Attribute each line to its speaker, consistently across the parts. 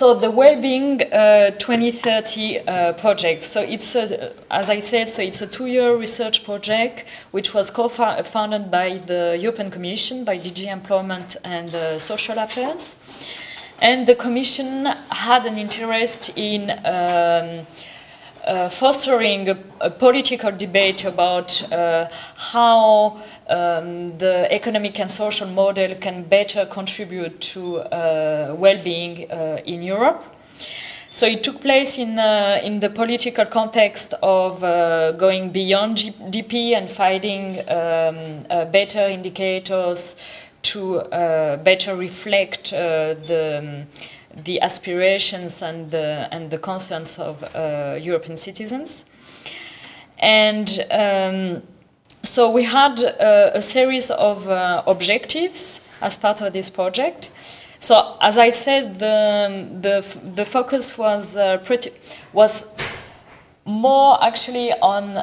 Speaker 1: So the Wellbeing 2030 project. So it's as I said, so it's a 2-year research project which was co-funded by the European Commission, by DG Employment and Social Affairs, and the Commission had an interest in fostering a political debate about how the economic and social model can better contribute to well-being in Europe. So it took place in the political context of going beyond GDP and finding better indicators to better reflect the aspirations and the concerns of European citizens. And so we had a series of objectives as part of this project. So as I said, the focus was more actually on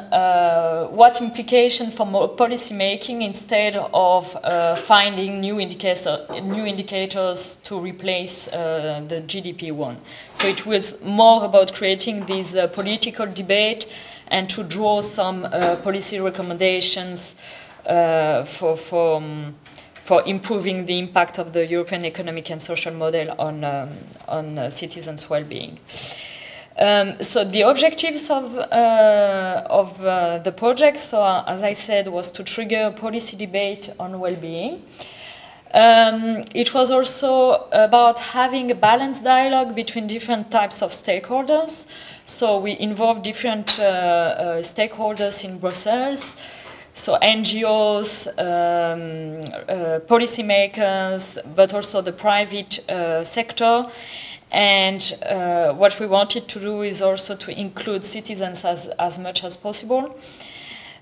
Speaker 1: what implication for more policy making instead of finding new indicators to replace the GDP one. So it was more about creating this political debate and to draw some policy recommendations for improving the impact of the European economic and social model on citizens' well-being. So the objectives of the project, so as I said, was to trigger a policy debate on well-being. It was also about having a balanced dialogue between different types of stakeholders. So we involved different stakeholders in Brussels, so NGOs, policymakers, but also the private sector. And what we wanted to do is also to include citizens as much as possible.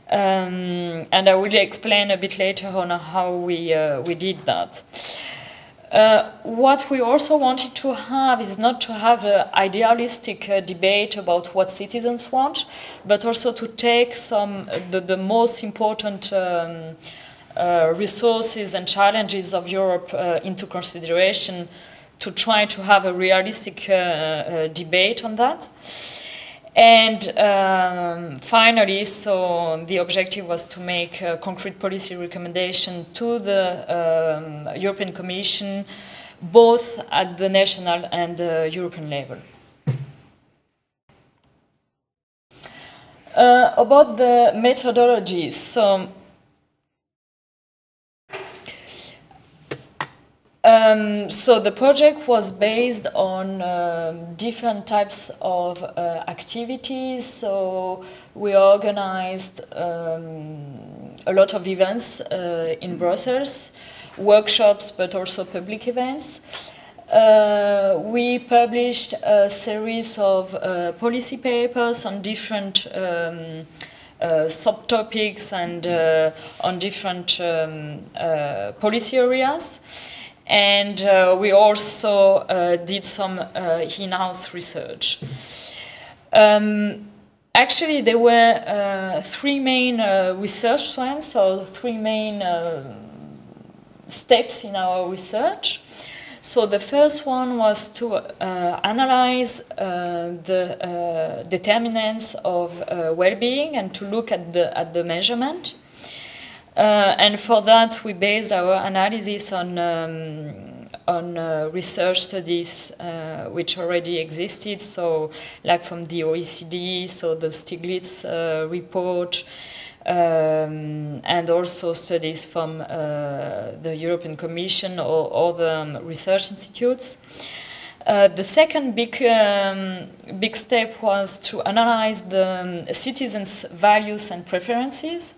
Speaker 1: And I will explain a bit later on how we did that. What we also wanted to have is not to have an idealistic debate about what citizens want, but also to take the most important resources and challenges of Europe into consideration to try to have a realistic debate on that. And finally, so the objective was to make a concrete policy recommendation to the European Commission, both at the national and European level. About the methodologies, so the project was based on different types of activities. So we organized a lot of events in Brussels, workshops, but also public events. We published a series of policy papers on different subtopics and on different policy areas. And we also did some in-house research. Actually, there were 3 main research strands, so 3 main steps in our research. So the first one was to analyze the determinants of well-being and to look at the measurement. And for that, we based our analysis on research studies which already existed, so like from the OECD, so the Stiglitz report, and also studies from the European Commission or other research institutes. The second big step was to analyze the citizens' values and preferences.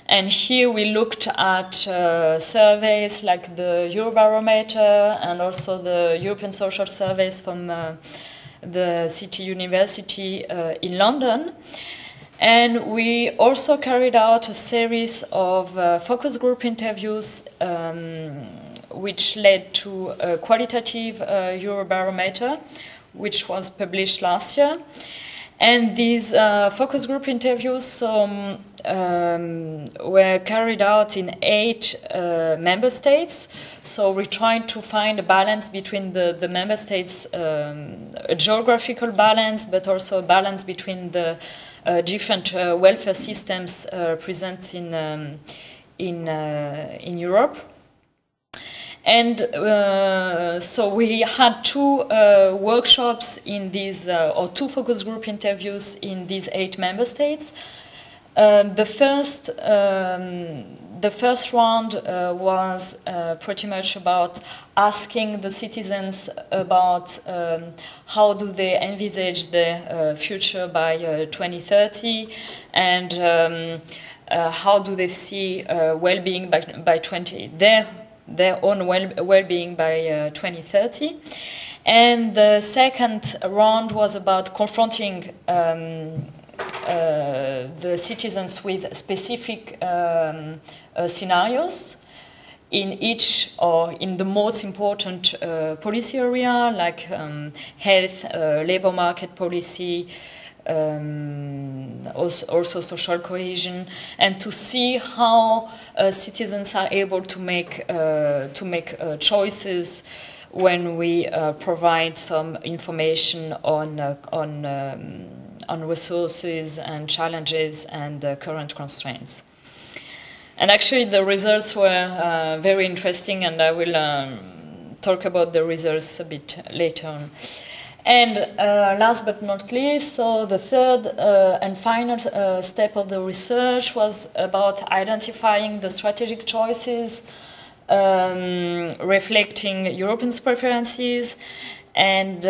Speaker 1: And here we looked at surveys like the Eurobarometer and also the European Social Surveys from the City University in London. And we also carried out a series of focus group interviews which led to a qualitative Eurobarometer, which was published last year. And these focus group interviews were carried out in 8 member states. So we tried to find a balance between the member states, a geographical balance, but also a balance between the different welfare systems present in Europe. And so we had 2 workshops in these, or 2 focus group interviews in these 8 member states. The first round was pretty much about asking the citizens about how do they envisage their future by 2030, and how do they see well-being by their own well-being by 2030. And the second round was about confronting the citizens with specific scenarios in each, or in the most important policy area, like health, labor market policy, also social cohesion, and to see how citizens are able to make choices when we provide some information on resources and challenges and current constraints. And actually the results were very interesting, and I will talk about the results a bit later on. And last but not least, so the third and final step of the research was about identifying the strategic choices reflecting Europeans' preferences, and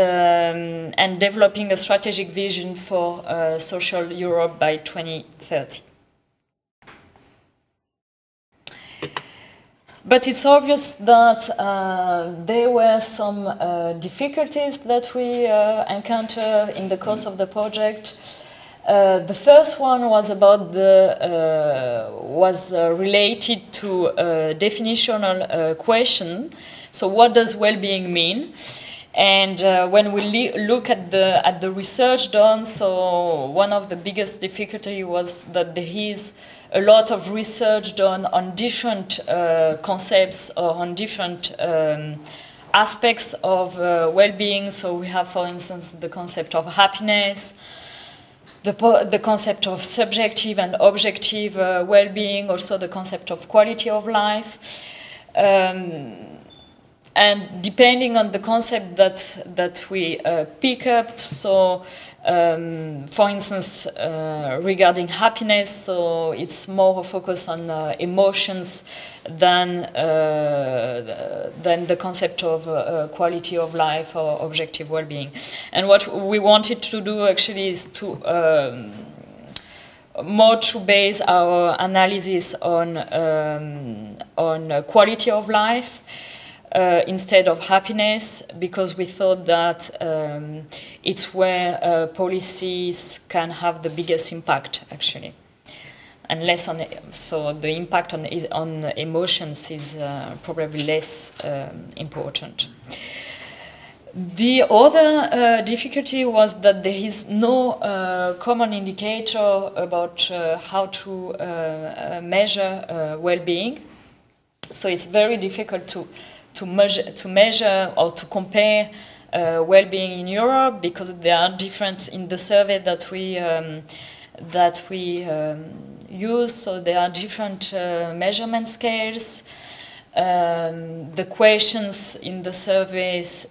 Speaker 1: developing a strategic vision for social Europe by 2030. But it's obvious that there were some difficulties that we encountered in the course of the project. The first one was about related to a definitional question. So what does well-being mean? And when we look at the research done, so one of the biggest difficulty was that there is a lot of research done on different concepts or on different aspects of well-being. So we have, for instance, the concept of happiness, the concept of subjective and objective well-being, also the concept of quality of life. And depending on the concept that we pick up, so for instance, regarding happiness, so it's more a focus on emotions than the concept of quality of life or objective well-being. And what we wanted to do actually is to more to base our analysis on quality of life instead of happiness, because we thought that it's where policies can have the biggest impact, actually, and less on. So the impact on emotions is probably less important. The other difficulty was that there is no common indicator about how to measure well-being. So it's very difficult to measure or to compare well-being in Europe, because they are different in the survey that we use. So there are different measurement scales. The questions in the surveys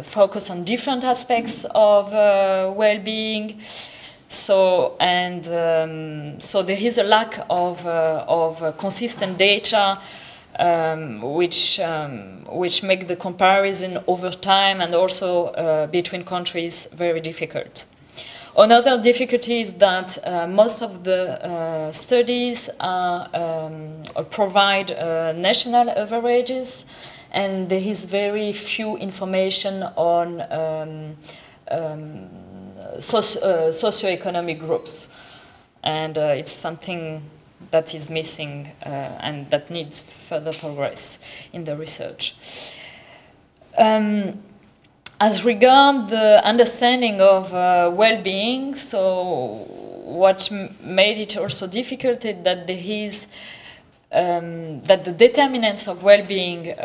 Speaker 1: focus on different aspects of well-being. So so there is a lack of consistent data, which make the comparison over time and also between countries very difficult. Another difficulty is that most of the studies provide national averages, and there is very few information on socioeconomic groups, and it's something that is missing and that needs further progress in the research. As regard the understanding of well-being, so what made it also difficult is that there is that the determinants of well-being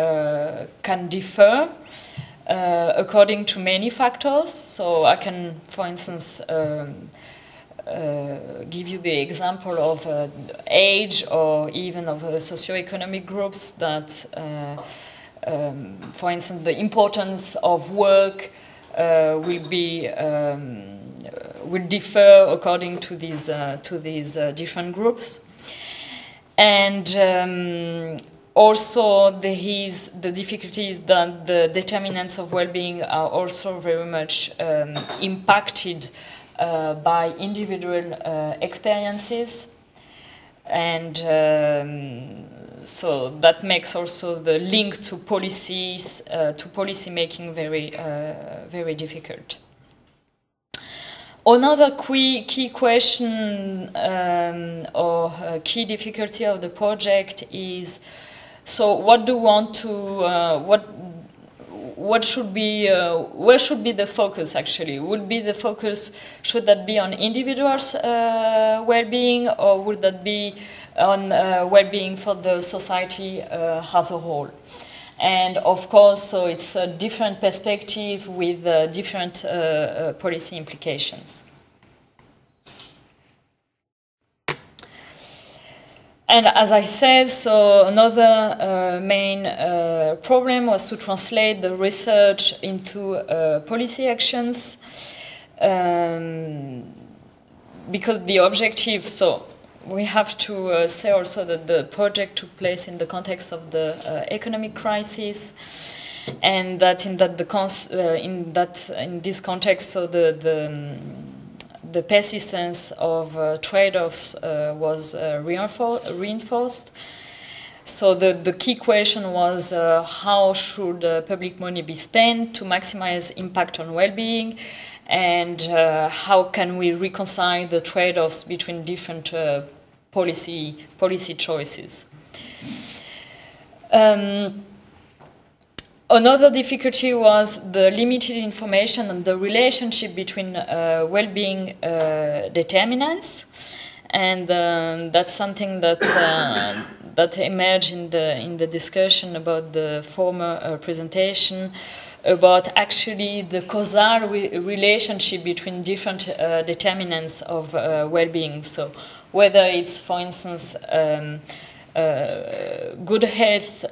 Speaker 1: can differ according to many factors. So I can, for instance, give you the example of age or even of socioeconomic groups that for instance, the importance of work will differ according to these different groups, and also there is the difficulty that the determinants of well-being are also very much impacted by individual experiences, and so that makes also the link to policies, to policy making very difficult. Another key question or key difficulty of the project is, so what do we want to, what should be, where should be the focus actually? Would be the focus, should that be on individuals' well-being, or would that be on well-being for the society as a whole? And of course, so it's a different perspective with different policy implications. And as I said, so another main problem was to translate the research into policy actions, because the objective, so we have to say also that the project took place in the context of the economic crisis, and that in this context, so the persistence of trade-offs was reinforced. So the key question was how should public money be spent to maximize impact on well-being, and how can we reconcile the trade-offs between different policy choices. Another difficulty was the limited information on the relationship between well-being determinants, and that's something that that emerged in the discussion about the former presentation, about actually the causal relationship between different determinants of well-being. So whether it's, for instance, good health,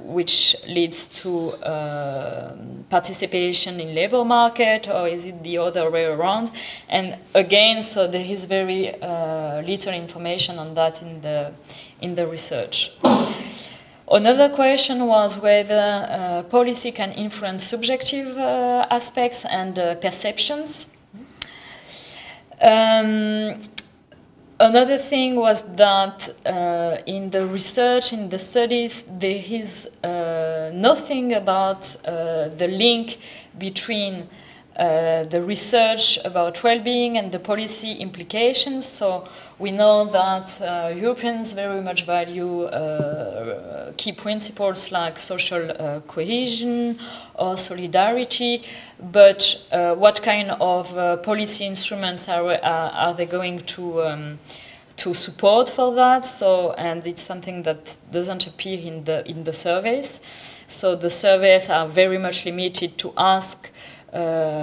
Speaker 1: which leads to participation in labor market, or is it the other way around? And again, so there is very little information on that in the research. Another question was whether policy can influence subjective aspects and perceptions. Another thing was that in the research, in the studies, there is nothing about the link between the research about well-being and the policy implications. So we know that Europeans very much value key principles like social cohesion or solidarity, but what kind of policy instruments are they going to support for that? So, and it's something that doesn't appear in the surveys. So the surveys are very much limited to ask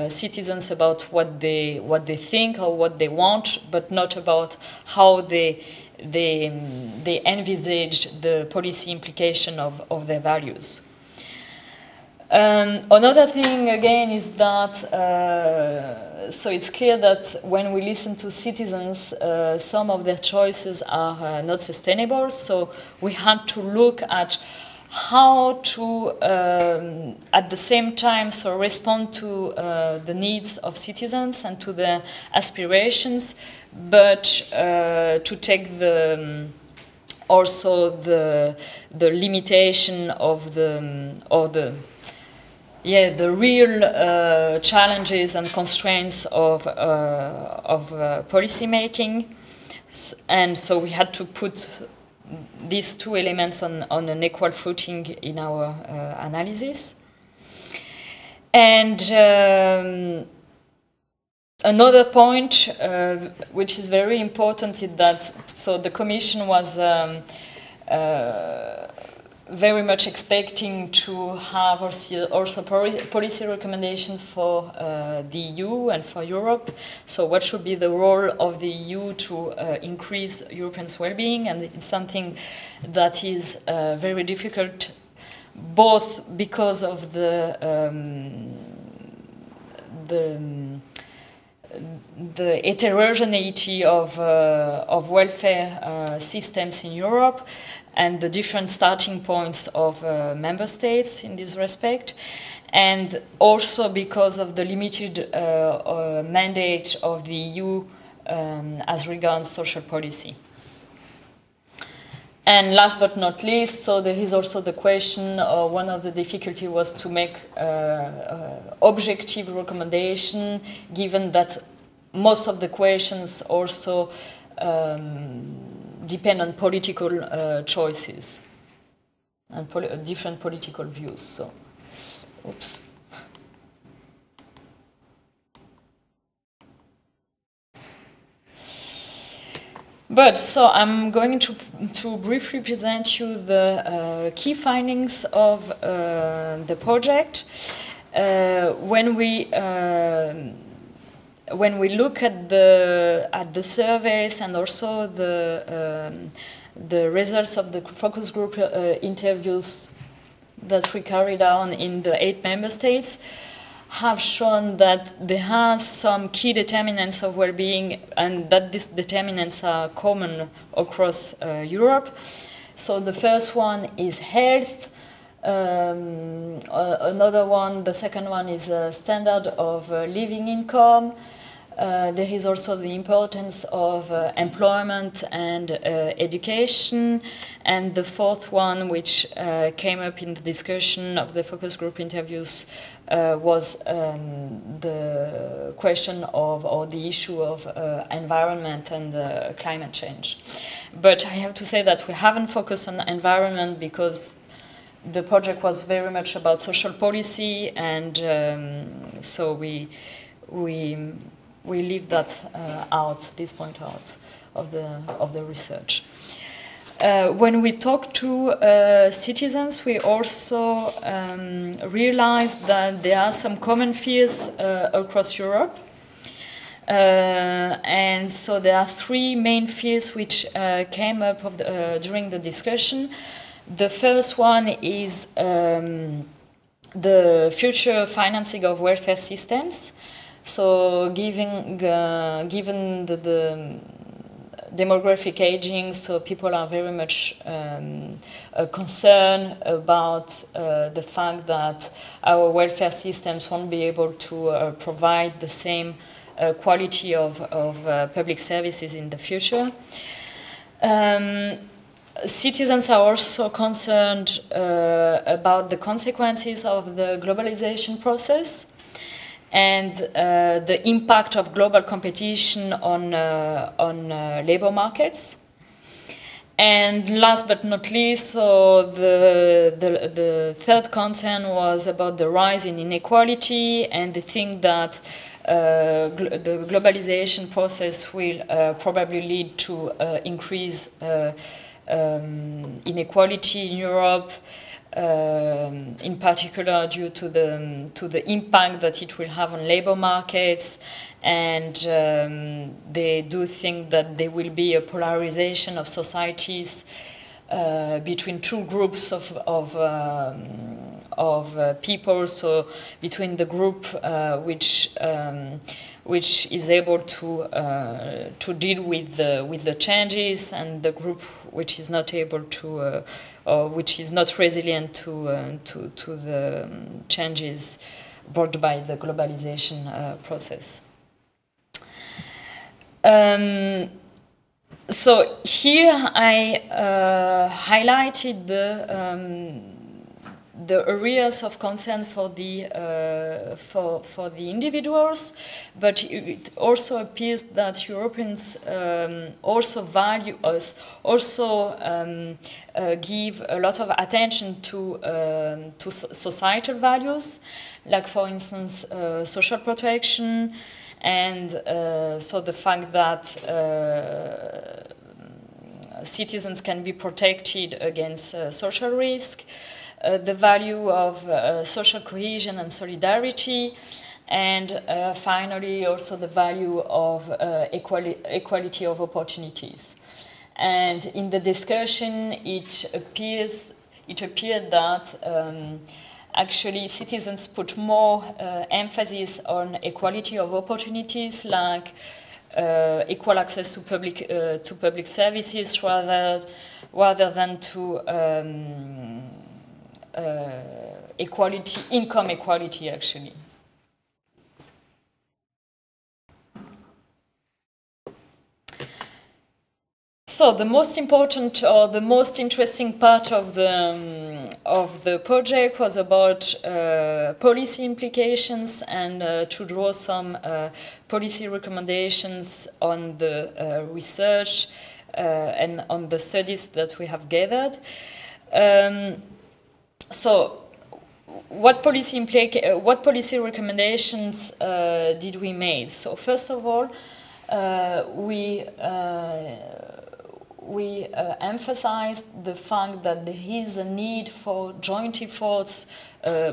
Speaker 1: citizens about what they think or what they want, but not about how they envisage the policy implication of their values. Another thing again is that so it's clear that when we listen to citizens, some of their choices are not sustainable. So we had to look at how to, at the same time, so respond to the needs of citizens and to their aspirations, but to take also the limitation of the real challenges and constraints of policy making, and so we had to put these two elements on an equal footing in our analysis. And another point which is very important is that the Commission was very much expecting to have also policy recommendations for the EU and for Europe. So what should be the role of the EU to increase Europeans' well-being? And it's something that is very difficult, both because of the heterogeneity of welfare systems in Europe, and the different starting points of member states in this respect, and also because of the limited mandate of the EU as regards social policy. And last but not least, so there is also the question, one of the difficulties was to make objective recommendation, given that most of the questions also depend on political choices and different political views. So, oops. But so I'm going to briefly present you the key findings of the project. When we look at the surveys and also the results of the focus group interviews that we carried out in the 8 member states, have shown that there are some key determinants of well-being, and that these determinants are common across Europe. So the first one is health. Another one, the second one, is a standard of living income. There is also the importance of employment and education. And the fourth one, which came up in the discussion of the focus group interviews, was the question of, or the issue of environment and climate change. But I have to say that we haven't focused on environment because the project was very much about social policy, and so we leave that this point out of the research. When we talk to citizens, we also realized that there are some common fears across Europe. And so there are 3 main fears which came up during the discussion. The first one is the future financing of welfare systems. So given the demographic aging, so people are very much concerned about the fact that our welfare systems won't be able to provide the same quality of public services in the future. Citizens are also concerned about the consequences of the globalization process and the impact of global competition on labor markets. And last but not least, so the third concern was about the rise in inequality, and they think that the globalization process will probably lead to increase inequality in Europe, in particular due to the impact that it will have on labor markets, and they do think that there will be a polarization of societies between 2 groups of people. So between the group which is able to deal with the changes, and the group which is not able to, or which is not resilient to the changes brought by the globalization process. So here I highlighted the areas of concern for the individuals, but it also appears that Europeans also value us, also give a lot of attention to societal values, like for instance social protection, and so the fact that citizens can be protected against social risk, the value of social cohesion and solidarity, and finally also the value of equality of opportunities. And in the discussion, it appeared that actually citizens put more emphasis on equality of opportunities, like equal access to public services, rather than to income equality, actually. So the most important or the most interesting part of the project was about policy implications, and to draw some policy recommendations on the research and on the studies that we have gathered. So what policy recommendations did we make? So first of all, we emphasized the fact that there is a need for joint efforts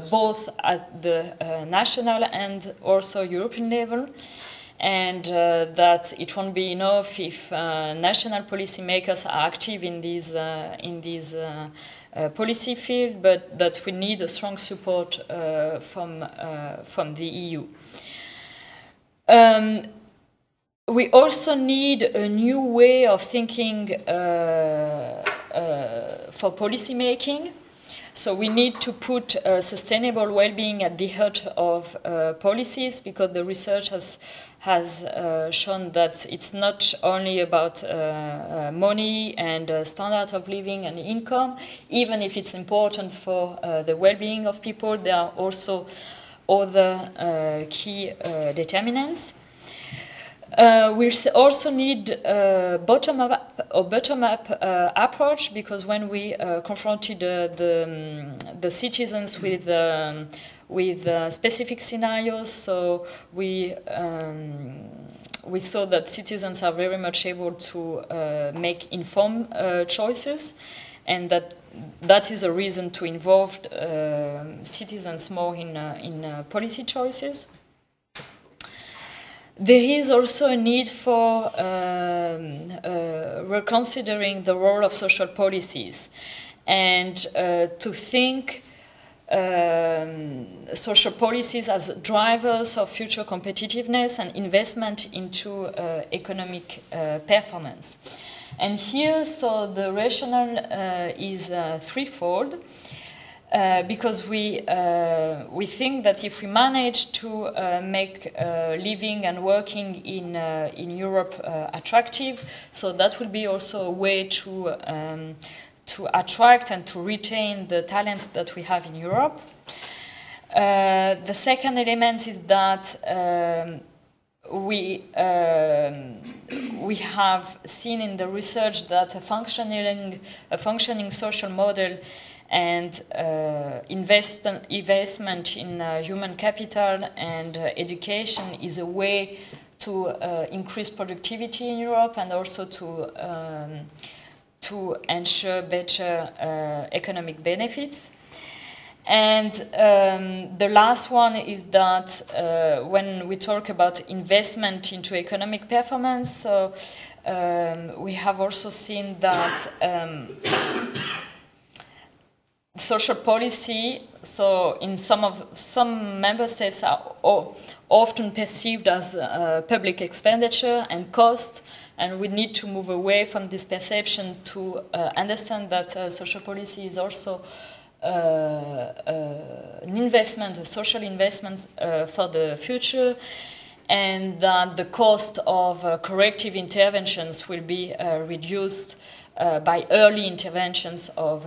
Speaker 1: both at the national and also European level, and that it won't be enough if national policymakers are active in these policy field, but that we need a strong support from the EU. We also need a new way of thinking for policy making. So we need to put sustainable well-being at the heart of policies, because the research has shown that it's not only about money and standard of living and income. Even if it's important for the well-being of people, there are also other key determinants. We also need a bottom-up approach, because when we confronted the citizens with specific scenarios, so we saw that citizens are very much able to make informed choices, and that is a reason to involve citizens more in policy choices. There is also a need for reconsidering the role of social policies, and to think social policies as drivers of future competitiveness and investment into economic performance. And here, so the rationale is threefold. Because we think that if we manage to make living and working in Europe attractive, so that will be also a way to attract and to retain the talents that we have in Europe. The second element is that we have seen in the research that a functioning social model and investment in human capital and education is a way to increase productivity in Europe, and also to ensure better economic benefits. And the last one is that when we talk about investment into economic performance, so we have also seen that social policy, so in some member states, are often perceived as public expenditure and cost, and we need to move away from this perception to understand that social policy is also an investment, a social investment for the future, and that the cost of corrective interventions will be reduced by early interventions of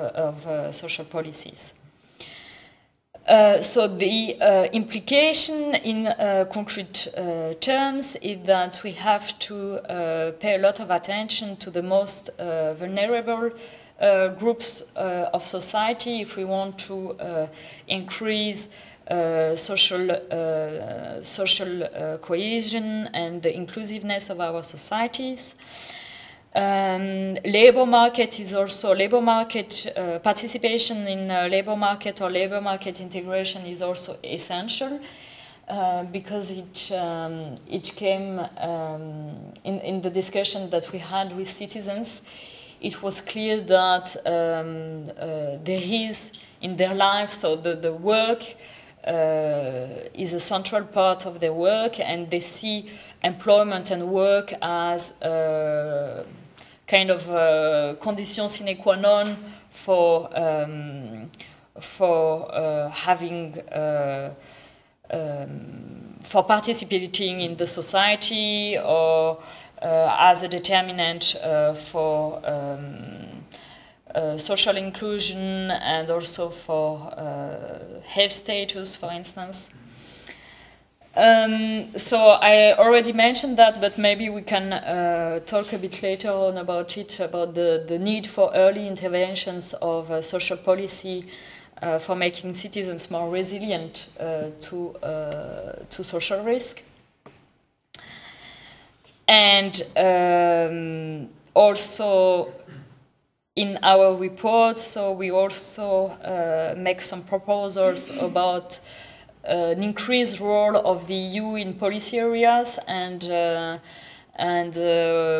Speaker 1: social policies. So the implication in concrete terms is that we have to pay a lot of attention to the most vulnerable groups of society if we want to increase social cohesion and the inclusiveness of our societies. Labor market is also participation in labor market or labor market integration is also essential because it came in the discussion that we had with citizens. It was clear that there is in their lives, so the work is a central part of their work, and they see employment and work as kind of condition sine qua non for participating in the society, or as a determinant for social inclusion and also for health status, for instance. So I already mentioned that, but maybe we can talk a bit later on about it, about the need for early interventions of social policy for making citizens more resilient to social risk. And also in our report, so we also make some proposals about an increased role of the EU in policy areas, and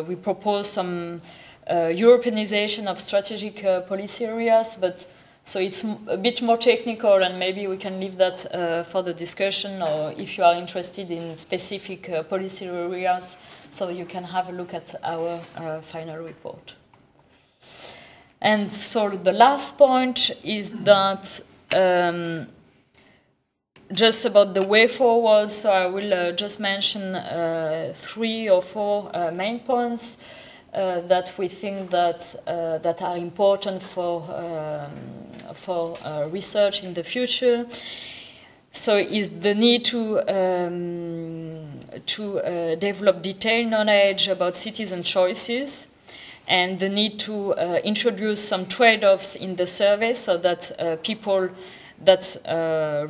Speaker 1: we propose some Europeanization of strategic policy areas, but so it's a bit more technical, and maybe we can leave that for the discussion, or if you are interested in specific policy areas, so you can have a look at our final report. And so the last point is that just about the way forward, so I will just mention 3 or 4 main points that we think that are important for research in the future. So is the need to develop detailed knowledge about citizen choices, and the need to introduce some trade-offs in the survey so that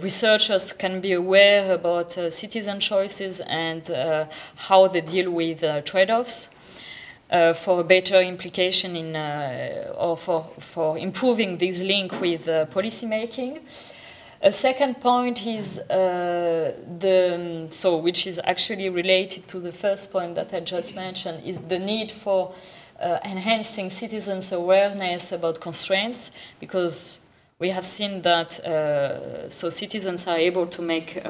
Speaker 1: researchers can be aware about citizen choices and how they deal with trade-offs for better implication in or for improving this link with policy making. A second point is which is actually related to the first point that I just mentioned, is the need for enhancing citizens' awareness about constraints, because we have seen that so citizens are able to make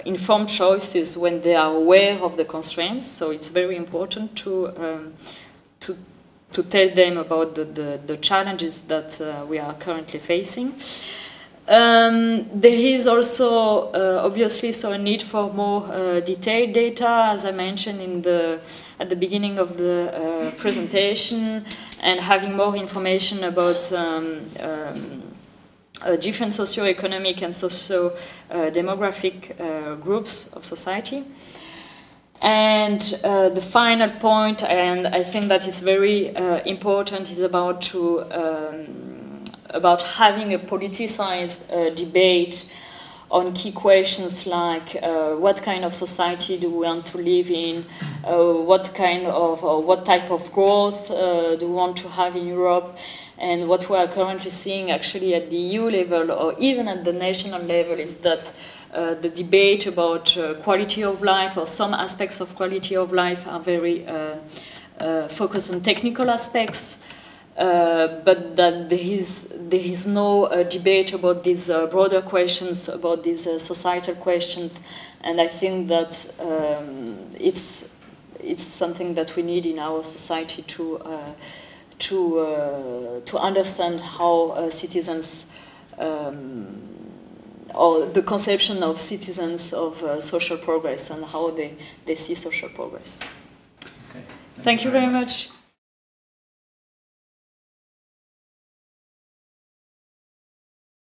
Speaker 1: informed choices when they are aware of the constraints. So it's very important to tell them about the challenges that we are currently facing. There is also obviously a need for more detailed data, as I mentioned at the beginning of the presentation, and having more information about different socio-economic and socio-demographic groups of society. And the final point, and I think that is very important, is about having a politicized debate on key questions like what kind of society do we want to live in, what type of growth do we want to have in Europe, and what we are currently seeing actually at the EU level or even at the national level is that the debate about quality of life, or some aspects of quality of life, are very focused on technical aspects. But that there is no debate about these broader questions, about these societal questions, and I think that it's something that we need in our society to understand how citizens, or the conception of citizens of social progress, and how they see social progress.
Speaker 2: Okay.
Speaker 1: Thank you very much.